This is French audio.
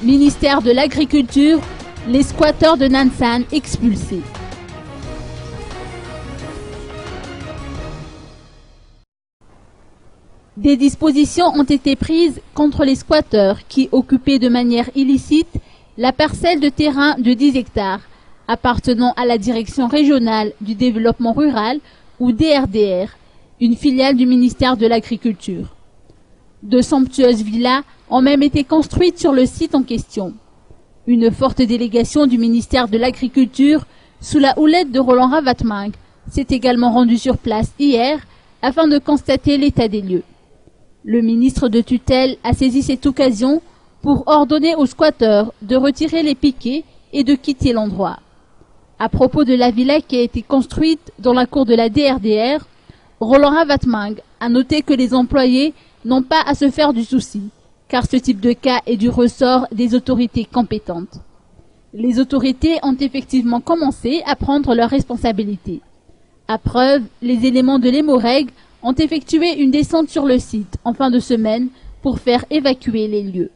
Ministère de l'Agriculture, les squatteurs de Nansan expulsés. Des dispositions ont été prises contre les squatteurs qui occupaient de manière illicite la parcelle de terrain de 10 hectares appartenant à la Direction régionale du développement rural ou DRDR, une filiale du ministère de l'Agriculture. De somptueuses villas ont même été construites sur le site en question. Une forte délégation du ministère de l'Agriculture, sous la houlette de Roland Ravatmang, s'est également rendue sur place hier afin de constater l'état des lieux. Le ministre de tutelle a saisi cette occasion pour ordonner aux squatteurs de retirer les piquets et de quitter l'endroit. À propos de la villa qui a été construite dans la cour de la DRDR, Roland Ravatmang a noté que les employés n'ont pas à se faire du souci, car ce type de cas est du ressort des autorités compétentes. Les autorités ont effectivement commencé à prendre leurs responsabilités. À preuve, les éléments de l'Hémorrhègue ont effectué une descente sur le site en fin de semaine pour faire évacuer les lieux.